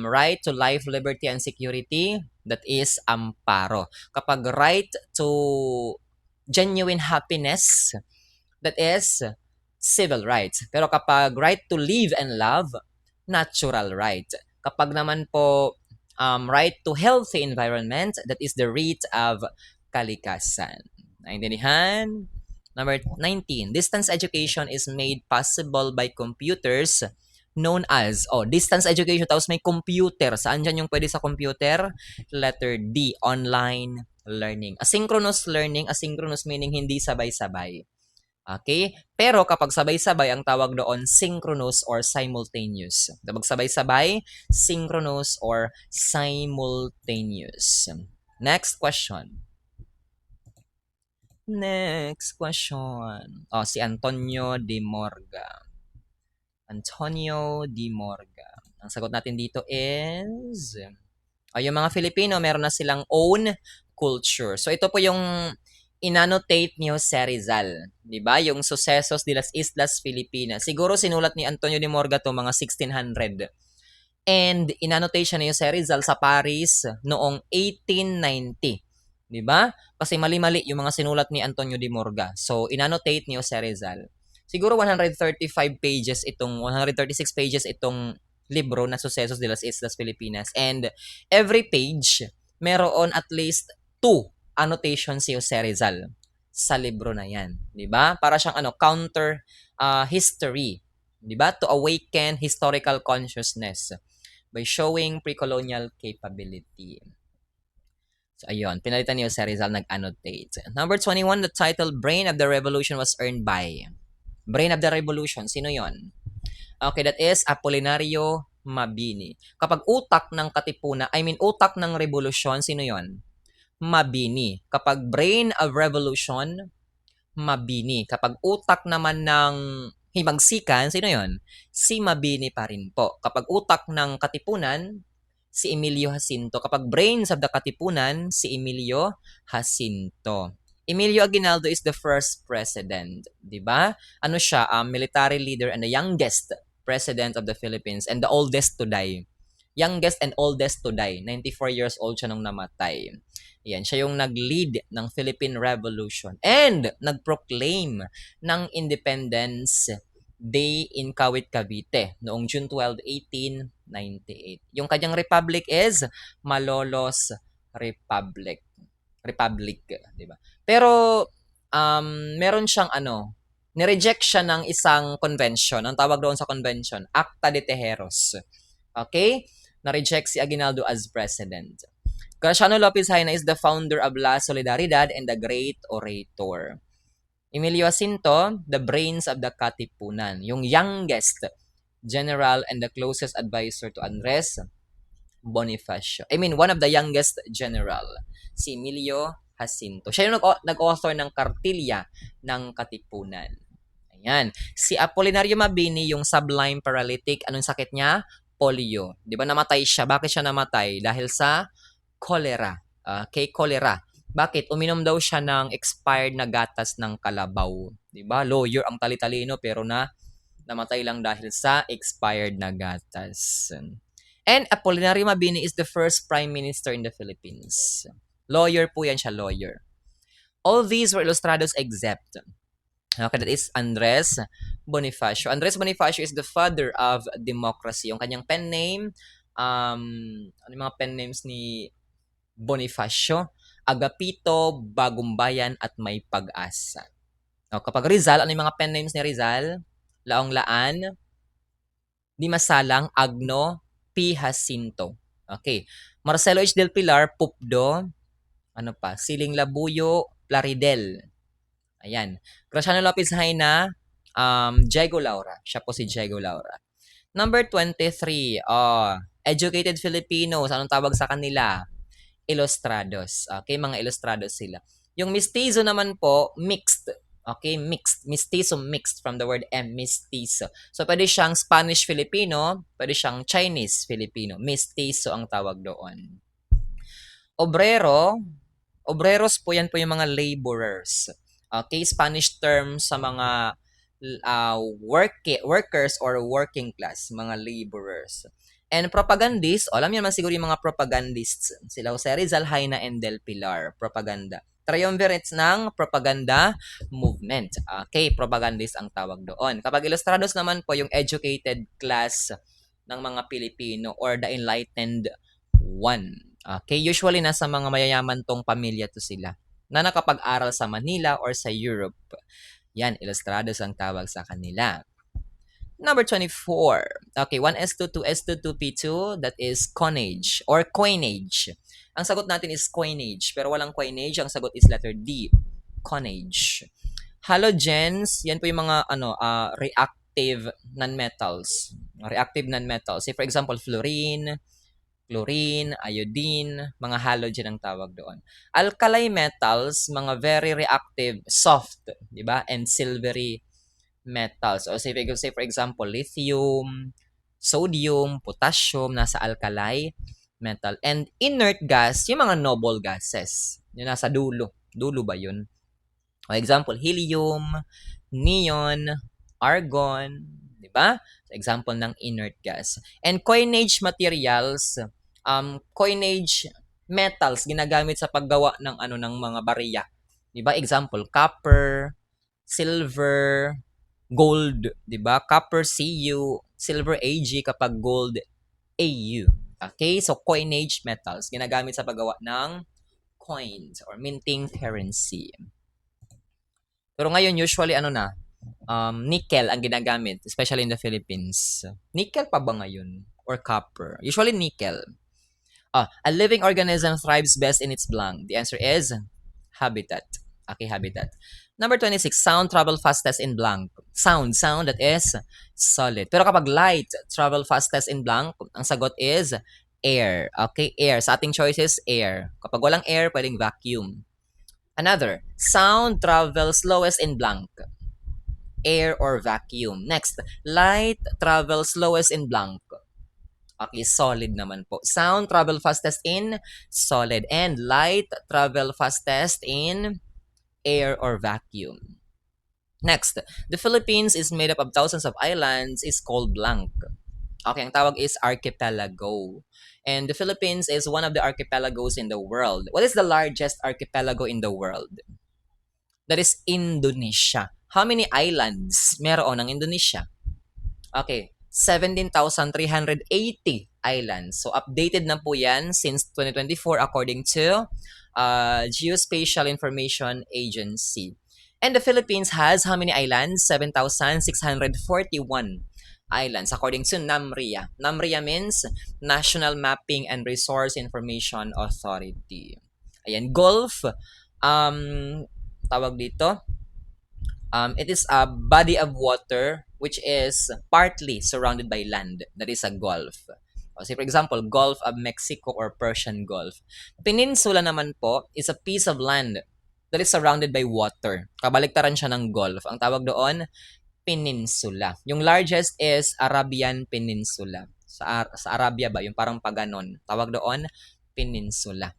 S1: right to life, liberty, and security, that is amparo. Kapag right to genuine happiness, that is civil rights. Pero kapag right to live and love, natural right. Kapag naman po right to healthy environment, that is the writ of kalikasan. Naintindihan? Number 19, distance education is made possible by computers known as, distance education, tapos may computer. Saan dyan yung pwede sa computer? Letter D, online learning. Asynchronous learning, asynchronous meaning hindi sabay-sabay. Okay? Pero kapag sabay-sabay, ang tawag doon synchronous or simultaneous. Kapag sabay-sabay, synchronous or simultaneous. Next question. Next question. Si Antonio de Morga. Antonio de Morga. Ang sagot natin dito is, yung mga Filipino, meron na silang own culture. So ito po yung inannotate ni Jose Rizal, 'di ba? Yung Sucesos de las Islas Filipinas. Siguro sinulat ni Antonio de Morga to mga 1600. And inannotate siya ni Jose Rizal sa Paris noong 1890. 'Di ba? Kasi mali-mali yung mga sinulat ni Antonio de Morga. So inannotate ni Jose Rizal. Siguro 136 pages itong libro na Sucesos de las Islas Filipinas. And every page meron at least 2 annotation si Jose Rizal sa libro na yan. 'Di ba? Para siyang counter history. 'Di ba? To awaken historical consciousness by showing pre-colonial capability. So, ayun. Pinalitan ni Jose Rizal nag-annotate. Number 21, the title Brain of the Revolution was earned by. Brain of the Revolution, sino yon? Okay, that is Apolinario Mabini. Kapag utak ng katipunan, utak ng revolusyon, sino yon? Mabini. Kapag brain of revolution, Mabini. Kapag utak naman ng himagsikan, sino yon? Si Mabini pa rin po. Kapag utak ng katipunan, si Emilio Jacinto. Kapag brains of the katipunan, si Emilio Jacinto. Emilio Aguinaldo is the first president, 'di ba? Ano siya, military leader and the youngest president of the Philippines and the oldest to die. Youngest and oldest to die. 94 years old siya nung namatay. Yan, siya yung nag-lead ng Philippine Revolution and nag-proclaim ng Independence Day in Kawit, Cavite noong June 12, 1898. Yung kanyang republic is Malolos Republic. Republic, 'di ba? Pero meron siyang ni-reject siya ng isang convention. Ang tawag doon sa convention, Acta de Tejeros. Okay? Na-reject si Aguinaldo as president. Graciano Lopez Haina is the founder of La Solidaridad and the Great Orator. Emilio Jacinto, the brains of the Katipunan, yung youngest general and the closest advisor to Andres Bonifacio. One of the youngest general, si Emilio Jacinto. Siya yung nag-author ng Kartilya ng Katipunan. Ayan. Si Apolinario Mabini, yung sublime paralytic, anong sakit niya? Polio. Di ba namatay siya? Bakit siya namatay? Dahil sa cholera. Kay cholera. Bakit? Uminom daw siya ng expired na gatas ng kalabaw. Di ba? Lawyer ang tali-talino pero namatay lang dahil sa expired na gatas. And Apolinario Mabini is the first prime minister in the Philippines. Lawyer po yan siya, lawyer. All these were ilustrados except, okay, that is Andres Bonifacio. Andres Bonifacio is the father of democracy. Yung kanyang pen name, ano yung mga pen names ni Bonifacio? Agapito, Bagumbayan, at May Pag-asa. O, kapag Rizal, ano yung mga pen names ni Rizal? Laong Laan, Dimasalang, Agno, P. Jacinto. Okay. Marcelo H. del Pilar, Pupdo, ano pa? Siling Labuyo, Plaridel. Ayan. Graciano Lopez Haina, Diego Laura. Siya po si Diego Laura. Number 23, educated Filipinos. Anong tawag sa kanila? Ilustrados. Okay, mga ilustrados sila. Yung mestizo naman po, mixed. Okay, mixed. Mestizo, mixed from the word mestizo. So, pwede siyang Spanish-Filipino, pwede siyang Chinese-Filipino. Mestizo ang tawag doon. Obrero, obreros po yan po yung mga laborers. Okay, Spanish term sa mga workers or working class, mga laborers. And propagandists, alam niyo naman siguro yung mga propagandists. Sila Jose Rizal, Haina, and Del Pilar. Propaganda. Triumvirates ng propaganda movement. Okay, propagandist ang tawag doon. Kapag ilustrados naman po yung educated class ng mga Pilipino or the enlightened one. Okay, usually nasa mga mayayaman tong pamilya to sila na nakapag-aral sa Manila or sa Europe. Yan, ilustrados ang tawag sa kanila. Number 24. Okay, 1s2, 2s2, 2p2, that is coinage or coinage. Ang sagot natin is coinage, pero walang coinage. Ang sagot is letter D, coinage. Halogens, yan po yung mga reactive nonmetals. Reactive nonmetals. Say for example, fluorine, chlorine, iodine, mga halogen ang tawag doon. Alkali metals, mga very reactive, soft, di ba? And silvery metals. O say for example, lithium, sodium, potassium, nasa alkali metal. And inert gas, yung mga noble gases. Yung nasa dulo. Dulo ba yun? O example, helium, neon, argon, di ba? Example ng inert gas. And coinage materials, coinage metals ginagamit sa paggawa ng ng mga bariya. Di ba? Example, copper, silver, gold, 'di ba? Copper Cu, silver Ag kapag gold Au. Okay? So coinage metals ginagamit sa paggawa ng coins or minting currency. Pero ngayon usually nickel ang ginagamit, especially in the Philippines. Nickel pa ba ngayon or copper? Usually nickel. A living organism thrives best in its blank. The answer is habitat. Okay, habitat. Number 26, sound travel fastest in blank. Sound that is solid. Pero kapag light travel fastest in blank, ang sagot is air. Okay, air. Sa ating choices, air. Kapag walang air, pwedeng vacuum. Another, sound travels slowest in blank. Air or vacuum. Next, light travels slowest in blank. Okay, solid naman po. Sound travel fastest in solid. And light travel fastest in air or vacuum. Next, the Philippines is made up of thousands of islands is called blank. Okay, ang tawag is archipelago. And the Philippines is one of the archipelagos in the world. What is the largest archipelago in the world? That is Indonesia. How many islands meron ng Indonesia? Okay, 17,380 islands. So updated na po yan since 2024 according to Geospatial Information Agency. And the Philippines has how many islands? 7,641 islands according to NAMRIA. NAMRIA means National Mapping and Resource Information Authority. Ayan, Gulf, tawag dito, it is a body of water which is partly surrounded by land. That is a gulf. Say for example, Gulf of Mexico or Persian Gulf. Peninsula naman po is a piece of land that is surrounded by water. Kabaliktaran siya ng Gulf. Ang tawag doon, peninsula. Yung largest is Arabian Peninsula. Sa Arabia ba? Yung parang paganon. Tawag doon, peninsula.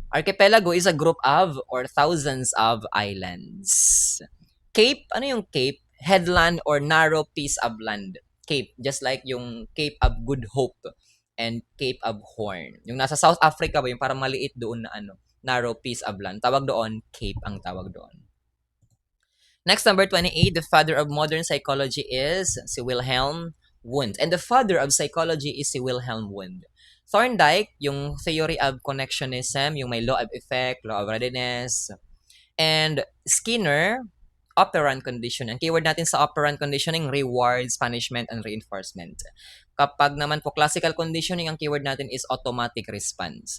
S1: Archipelago is a group of or thousands of islands. Cape, ano yung cape? Headland or narrow piece of land. Cape, just like yung Cape of Good Hope and Cape of Horn. Yung nasa South Africa ba, yung parang maliit doon na narrow piece of land. Tawag doon, Cape ang tawag doon. Next, number 28, the father of modern psychology is si Wilhelm Wundt. And the father of psychology is si Wilhelm Wundt. Thorndike, yung theory of connectionism, yung may law of effect, law of readiness. And Skinner, operant conditioning. Ang keyword natin sa operant conditioning, rewards, punishment, and reinforcement. Kapag naman po classical conditioning, ang keyword natin is automatic response.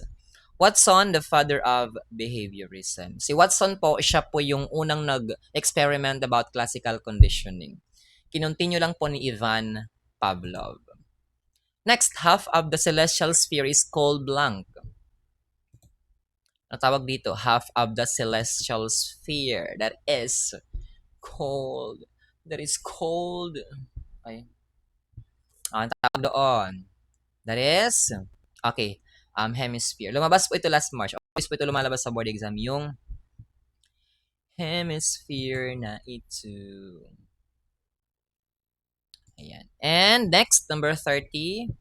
S1: Watson, the father of behaviorism. Si Watson po, siya po yung unang nag-experiment about classical conditioning. Kinontinue lang po ni Ivan Pavlov. Next, half of the celestial sphere is cold blank. Natawag dito, half of the celestial sphere. That is cold. That is cold. Ay. Ang tawag doon. That is, okay, hemisphere. Lumabas po ito last March. Always po ito lumalabas sa board exam. Yung hemisphere na ito. Ayan. And next, number 30.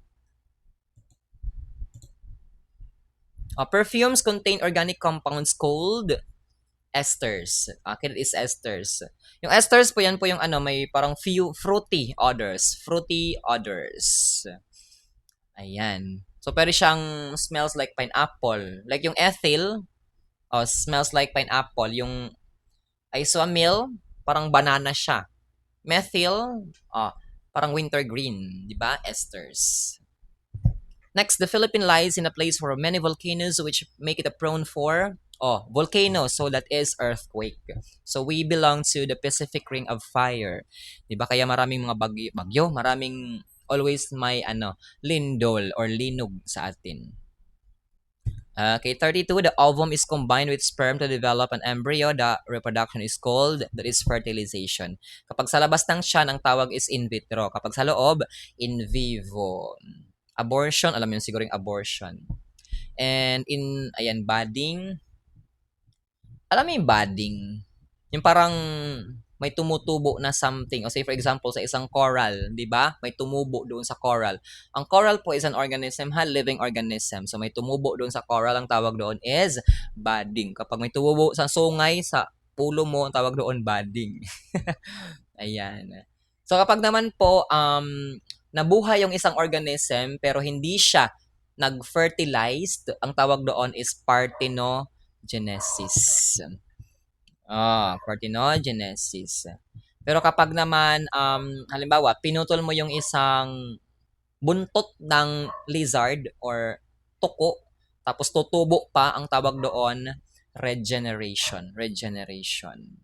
S1: Perfumes contain organic compounds called esters. Okay, that is esters. Yung esters po yan po yung may parang few fruity odors. Fruity odors. Ayan. So, pwede siyang smells like pineapple. Like yung ethyl, smells like pineapple. Yung isomil, parang banana siya. Methyl, parang winter green. Diba? Esters. Next, the Philippines lies in a place where many volcanoes which make it a prone for volcano. So that is earthquake. So we belong to the Pacific Ring of Fire. 'Di ba? Kaya maraming mga bagyo, maraming always may lindol or linog sa atin. Okay, 32, the ovum is combined with sperm to develop an embryo. The reproduction is called, that is fertilization. Kapag sa labas ng tiyan, ang tawag is in vitro. Kapag sa loob, in vivo. Abortion, alam mo yun siguro yung abortion. And budding. Alam mo yung budding? Yung parang may tumutubo na something. O say for example, sa isang coral, di ba? May tumubo doon sa coral. Ang coral po is an organism, living organism. So may tumubo doon sa coral, ang tawag doon is budding. Kapag may tumubo sa sungay, sa pulo mo, ang tawag doon budding. Ayan. So kapag naman po, nabuhay yung isang organism pero hindi siya nag-fertilized, ang tawag doon is parthenogenesis. Parthenogenesis. Pero kapag naman, halimbawa, pinutol mo yung isang buntot ng lizard or tuko, tapos tutubo pa, ang tawag doon, regeneration. Regeneration.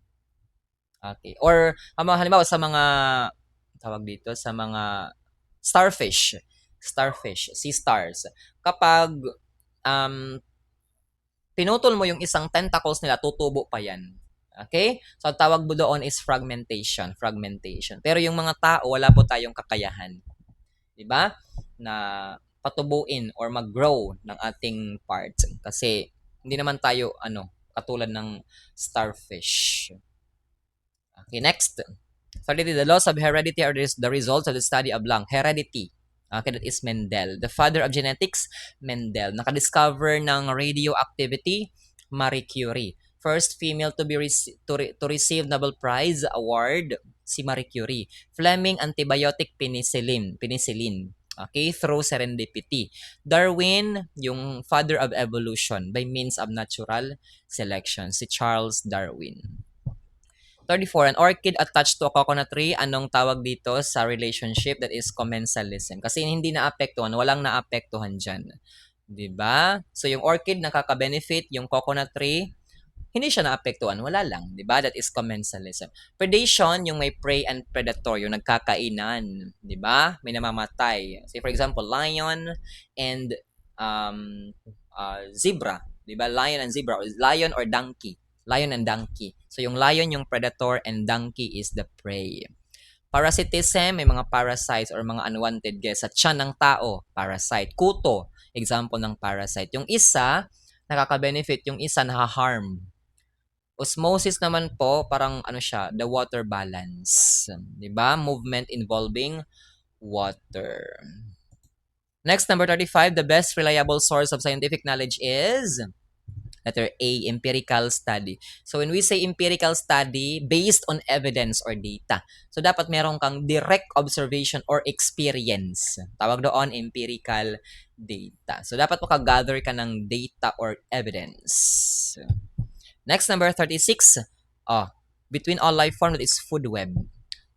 S1: Okay. Or, halimbawa, sa mga, tawag dito, sa mga starfish, sea stars. Kapag, pinutol mo yung isang tentacles nila, tutubo pa yan. Okay? So, ang tawag mo doon is fragmentation. Fragmentation. Pero yung mga tao, wala po tayong kakayahan. Diba? Na patubuin or mag-grow ng ating parts. Kasi, hindi naman tayo, katulad ng starfish. Okay, next. The laws of heredity are the results of the study of blank. Heredity. Okay, that is Mendel. The father of genetics, Mendel. Nakadiscover ng radioactivity, Marie Curie. First female to receive Nobel Prize Award, si Marie Curie. Fleming, antibiotic penicillin. Okay, through serendipity. Darwin, yung father of evolution by means of natural selection, si Charles Darwin. 34, an orchid attached to a coconut tree, anong tawag dito sa relationship? That is commensalism. Kasi hindi naapektuhan, walang naapektuhan dyan. Diba? So, yung orchid nakaka-benefit, yung coconut tree, hindi siya naapektuhan, wala lang, 'di ba? That is commensalism. Predation, yung may prey and predator, yung nagkakainan, 'di ba? May namamatay. Say for example, lion and zebra, 'di ba? Lion and zebra, or lion or donkey. Lion and donkey. So yung lion yung predator and donkey is the prey. Parasitism, may mga parasites or mga unwanted guests sa tiyan ng tao, parasite. Kuto, example ng parasite. Yung isa, nakaka-benefit, yung isa nakaka-harm. Osmosis naman po, parang ano siya, the water balance. 'Di ba? Movement involving water. Next, number 35, the best reliable source of scientific knowledge is letter A, empirical study. So when we say empirical study, based on evidence or data. So dapat meron kang direct observation or experience. Tawag doon, empirical data. So dapat makagather ka ng data or evidence. Next, number 36. Between all life forms, that is food web.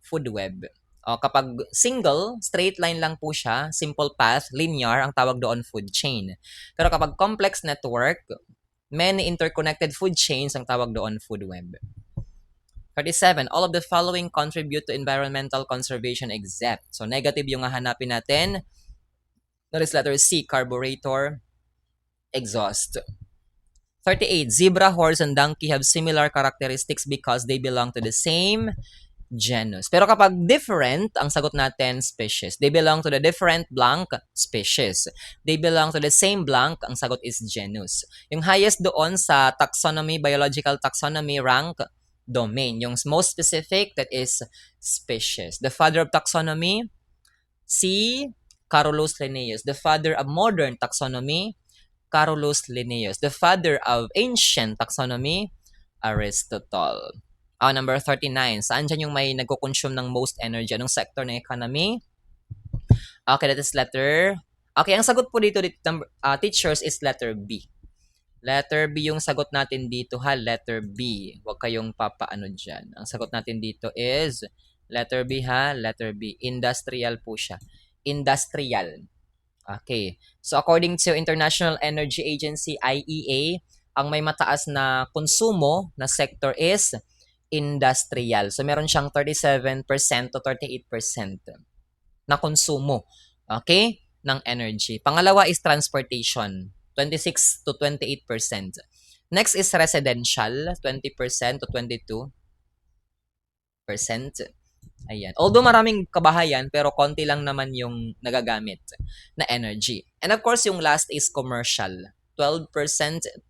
S1: Food web. Kapag single, straight line lang po siya, simple path, linear, ang tawag doon food chain. Pero kapag complex network, many interconnected food chains, ang tawag doon food web. 37. All of the following contribute to environmental conservation except. So negative yung hahanapin natin. That is letter C, carburetor, exhaust. 38. Zebra, horse, and donkey have similar characteristics because they belong to the same genus. Pero kapag different, ang sagot natin, species. They belong to the different blank species. They belong to the same blank, ang sagot is genus. Yung highest doon sa taxonomy, biological taxonomy rank, domain. Yung most specific, that is species. The father of taxonomy, C. Carolus Linnaeus. The father of modern taxonomy, Carolus Linnaeus. The father of ancient taxonomy, Aristotle. Number 39. Saan dyan yung may nagko-consume ng most energy? Anong sector ng economy? Okay, that is letter... Okay, ang sagot po dito, teachers, is letter B. Letter B yung sagot natin dito ha, letter B. Huwag kayong papaano dyan. Ang sagot natin dito is letter B ha, letter B. Industrial po siya. Industrial. Okay. So according to International Energy Agency, IEA, ang may mataas na konsumo na sector is industrial. So meron siyang 37% to 38% na konsumo, okay, ng energy. Pangalawa is transportation, 26 to 28%. Next is residential, 20% to 22%. Ayan. Although maraming kabahayan, pero konti lang naman yung nagagamit na energy. And of course, yung last is commercial, 12%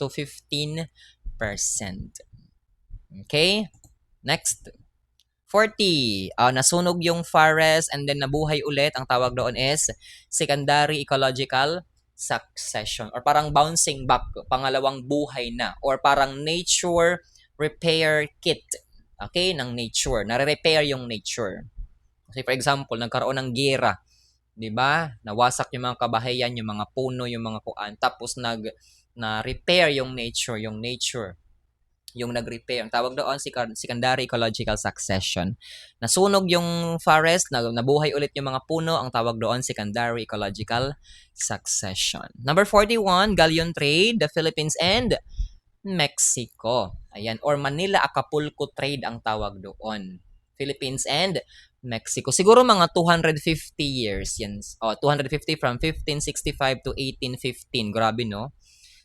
S1: to 15%. Okay? Next. 40. Nasunog yung forest and then nabuhay ulit. Ang tawag doon is secondary ecological succession or parang bouncing back, pangalawang buhay na, or parang nature repair kit, okay, ng nature. Nare-repair yung nature. Kasi for example, nagkaroon ng giyera, 'di ba? Nawasak yung mga kabahayan, yung mga puno, yung mga kuan, tapos na-repair yung nature, yung nag-repair. Ang tawag doon secondary ecological succession. Nasunog yung forest, nabuhay ulit yung mga puno, ang tawag doon secondary ecological succession. Number 41, galleon trade, the Philippines and Mexico. Ayan, or Manila-Acapulco trade ang tawag doon. Philippines and Mexico. Siguro mga 250 years yan. 250 from 1565 to 1815. Grabe, no?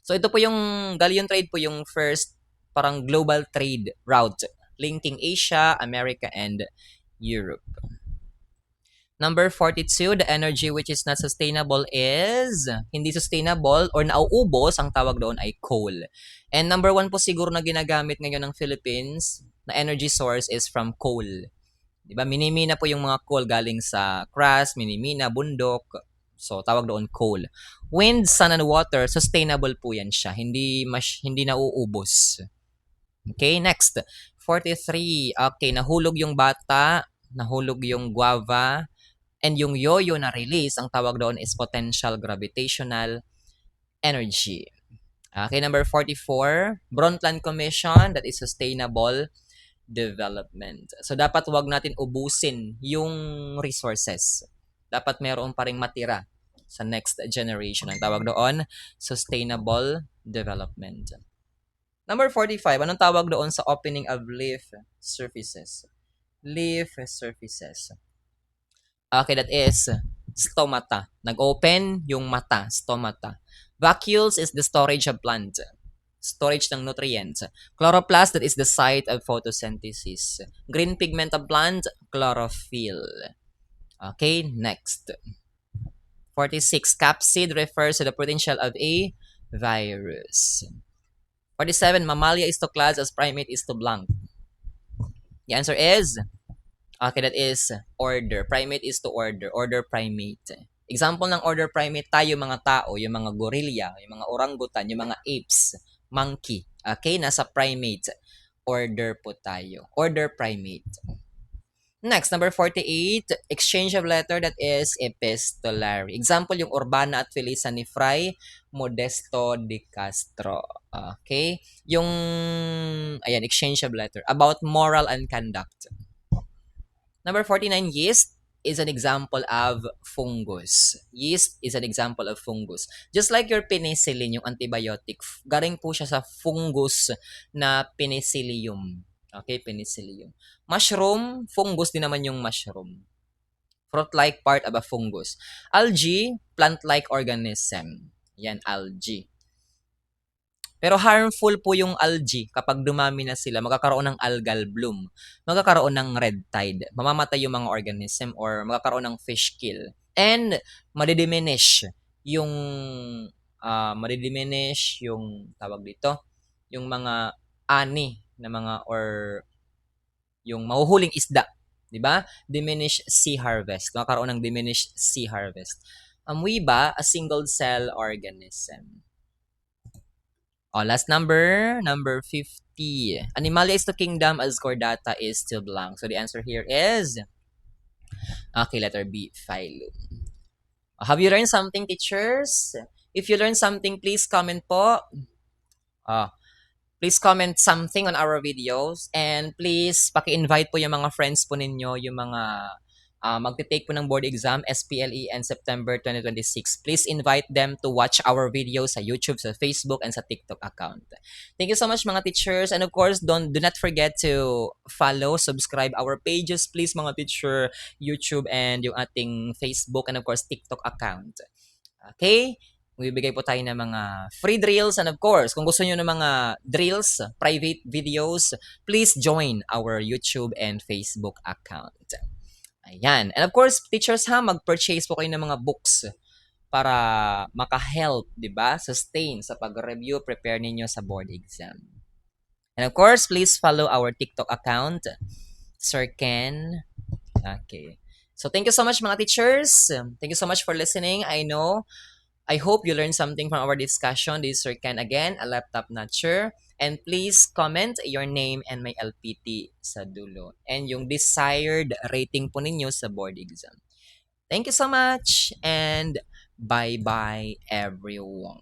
S1: So ito po yung galleon trade po yung first parang global trade route linking Asia, America, and Europe. Number 42, the energy which is not sustainable is hindi sustainable or nauubos, ang tawag doon ay coal. And number 1 po siguro na ginagamit ngayon ng Philippines na energy source is from coal. Diba? Minimina po yung mga coal galing sa crust, minimina, bundok. So, tawag doon coal. Wind, sun, and water, sustainable po yan siya. Hindi nauubos. Okay, next. 43. Okay, nahulog yung bata, nahulog yung guava, and yung yoyo na release, ang tawag doon is potential gravitational energy. Okay, number 44. Brundtland Commission, that is sustainable development. So, dapat wag natin ubusin yung resources. Dapat meron pa ring matira sa next generation. Ang tawag doon, sustainable development. Number 45, anong tawag doon sa opening of leaf surfaces? Leaf surfaces. Okay, that is stomata. Nag-open yung mata, stomata. Vacuoles is the storage of plant. Storage ng nutrients. Chloroplast, that is the site of photosynthesis. Green pigment of plant, chlorophyll. Okay, next. 46, capsid refers to the protein shell of a virus. 47, mammalia is to class as primate is to blank. The answer is, okay, that is order. Primate is to order. Order primate. Example ng order primate tayo mga tao, yung mga gorilla, yung mga orangutan, yung mga apes, monkey. Okay, nasa primate. Order po tayo. Order primate. Next, number 48, exchange of letter that is epistolary. Example, yung Urbana at Felisa ni Fray Modesto de Castro. Okay? Yung, ayan, exchange of letter. About moral and conduct. Number 49, yeast is an example of fungus. Yeast is an example of fungus. Just like your penicillin, yung antibiotic, galing po siya sa fungus na penicillium. Okay, penicillium. Mushroom, fungus din naman yung mushroom. Fruit-like part of a fungus. Algae, plant-like organism. Yan, algae. Pero harmful po yung algae kapag dumami na sila. Magkakaroon ng algal bloom. Magkakaroon ng red tide. Mamamatay yung mga organism or magkakaroon ng fish kill. And madidiminish yung tawag dito, yung mga ani na mga or yung mahuhuling isda, 'di ba? Diminish sea harvest. Magkakaroon ng diminished sea harvest. Amoeba, a single cell organism. Last number 50. Animalia is to kingdom as chordata is to blank. So the answer here is, okay, letter B, phylum. Have you learned something, teachers? If you learned something, please comment po. Please comment something on our videos and please paki-invite po yung mga friends po ninyo, yung mga magte-take po ng board exam, SPLE and September 2026. Please invite them to watch our videos sa YouTube, sa Facebook, and sa TikTok account. Thank you so much mga teachers, and of course, do not forget to follow, subscribe our pages, please mga teacher, YouTube and yung ating Facebook and of course TikTok account. Okay? Bibigay po tayo ng mga free drills and of course, kung gusto niyo ng mga drills, private videos, please join our YouTube and Facebook account. Ayan. And of course, teachers ha, mag-purchase po kayo ng mga books para maka-help, 'di ba? Sustain sa pag-review, prepare ninyo sa board exam. And of course, please follow our TikTok account, Sir Ken. Okay. So thank you so much mga teachers. Thank you so much for listening. I hope you learned something from our discussion. This is Sir Ken again, a laptop notcher. And please comment your name and my LPT sa dulo. And yung desired rating po ninyo sa board exam. Thank you so much and bye-bye everyone.